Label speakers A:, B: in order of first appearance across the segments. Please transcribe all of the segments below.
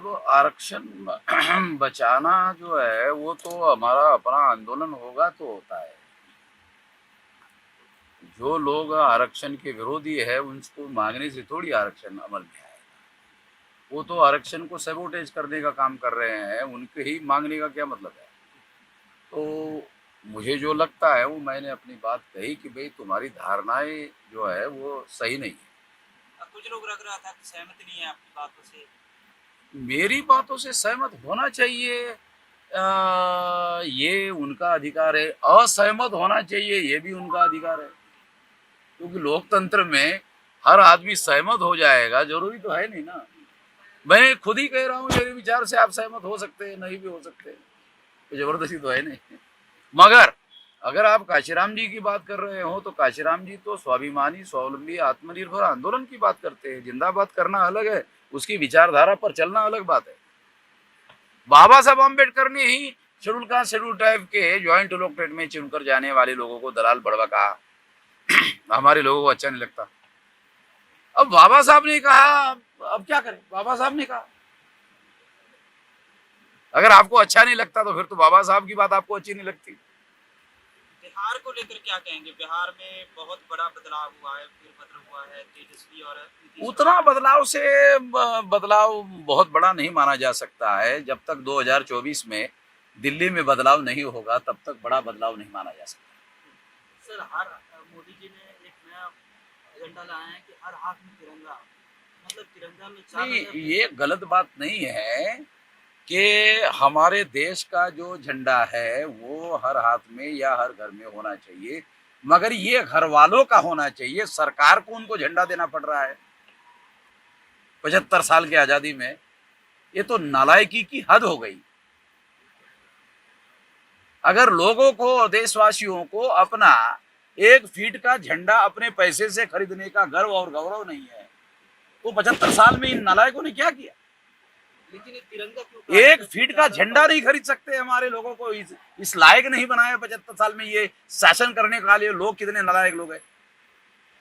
A: अब आरक्षण बचाना जो है वो तो हमारा अपना आंदोलन होगा तो होता है। जो लोग आरक्षण के विरोधी है उनको मांगने से थोड़ी आरक्षण अमल में आएगा। वो तो आरक्षण को सैबोटेज करने का काम कर रहे हैं, उनके ही मांगने का क्या मतलब है। तो मुझे जो लगता है वो मैंने अपनी बात कही कि भाई तुम्हारी धारणाएं जो है वो सही नहीं है।
B: कुछ लोग लग रहा था कि सहमत नहीं है आपकी बातों से।
A: मेरी बातों से सहमत होना चाहिए, ये उनका अधिकार है। असहमत होना चाहिए, ये भी उनका अधिकार है। क्योंकि लोकतंत्र में हर आदमी सहमत हो जाएगा जरूरी तो है नहीं ना। मैं खुद ही कह रहा हूँ मेरे विचार से आप सहमत हो सकते हैं, नहीं भी हो सकते, तो जबरदस्ती तो है नहीं। मगर अगर आप काशीराम जी की बात कर रहे हो तो काशीराम जी तो स्वाभिमानी स्वावलंबी आत्मनिर्भर आंदोलन की बात करते हैं। जिंदाबाद करना अलग है, उसकी विचारधारा पर चलना अलग बात है। बाबा साहब अम्बेडकर ने ही शेड्यूल कास्ट शेड्यूल ट्राइब के ज्वाइंट इलेक्टेड में चुनकर जाने वाले लोगों को दलाल बड़वा कहा। हमारे लोगों को अच्छा नहीं लगता। अब बाबा साहब ने कहा, अब क्या करें, बाबा साहब ने कहा। अगर आपको अच्छा नहीं लगता तो फिर तो बाबा साहब की बात आपको अच्छी नहीं लगती।
B: बिहार को लेकर क्या कहेंगे? बिहार में बहुत बड़ा बदलाव हुआ है, फिर बदल हुआ है तेजस्वी और नीतीश
A: उतना
B: कुमार।
A: बदलाव से बदलाव बहुत बड़ा नहीं माना जा सकता है। जब तक 2024 में दिल्ली में बदलाव नहीं होगा तब तक बड़ा बदलाव नहीं माना जा सकता।
B: सर, हर मोदी जी ने एक नया एजेंडा लाया है कि हर हाथ में तिरंगा, मतलब तिरंगा में
A: नहीं,
B: चादर।
A: ये गलत बात नहीं है कि हमारे देश का जो झंडा है वो हर हाथ में या हर घर में होना चाहिए, मगर ये घर वालों का होना चाहिए। सरकार को उनको झंडा देना पड़ रहा है 75 साल की आजादी में। ये तो नालायकी की हद हो गई। अगर लोगों को, देशवासियों को अपना 1 फीट का झंडा अपने पैसे से खरीदने का गर्व और गौरव नहीं है तो 75 साल में इन नालायकों ने क्या किया।
B: लेकिन ये तिरंगा क्यों?
A: 1 फीट का झंडा नहीं खरीद सकते हमारे लोगों को, इस लायक नहीं बनाया 75 साल में ये शासन करने का लिए। लोग कितने नालायक लोग हैं,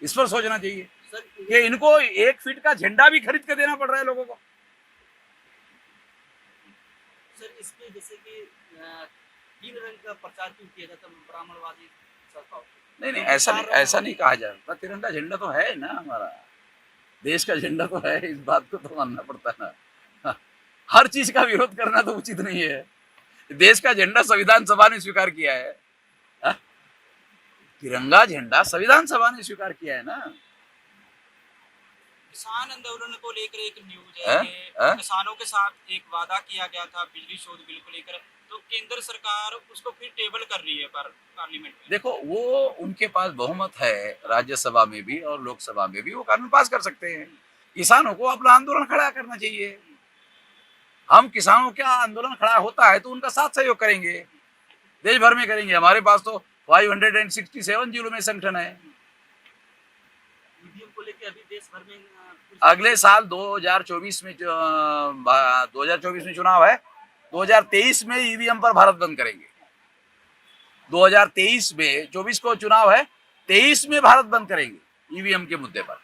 A: इस पर सोचना चाहिए कि इनको 1 फीट का झंडा भी खरीद के देना पड़ रहा है लोगों को।
B: सर, इसमें जैसे कि 3 रंग का प्रचार क्यों किया जाता है ब्राह्मणवादी सरकार?
A: नहीं नहीं, ऐसा नहीं कहा जा सकता। तिरंगा झंडा तो है ना हमारा, देश का झंडा तो है, इस बात को तो मानना पड़ता है ना। हर चीज का विरोध करना तो उचित नहीं है। देश का झंडा संविधान सभा ने स्वीकार किया है। हा? तिरंगा झंडा संविधान सभा ने स्वीकार किया है ना।
B: किसान आंदोलन को लेकर एक न्यूज है कि किसानों के साथ एक वादा किया गया था बिजली शोध बिल को लेकर, तो केंद्र सरकार उसको फिर टेबल कर रही है पार्लियामेंट में।
A: देखो, वो उनके पास बहुमत है राज्यसभा में भी और लोकसभा में भी, वो कानून पास कर सकते हैं। किसानों को अपना आंदोलन खड़ा करना चाहिए। हम किसानों का आंदोलन खड़ा होता है तो उनका साथ सहयोग करेंगे, देश भर में करेंगे। हमारे पास तो 567 जिलों में संगठन है।
B: ईवीएम को लेकर अभी देश भर में
A: अगले साल 2024 में 2024 में चुनाव है। 2023 में ईवीएम पर भारत बंद करेंगे। 2023 में, 24 को चुनाव है, 23 में भारत बंद करेंगे ईवीएम के मुद्दे पर।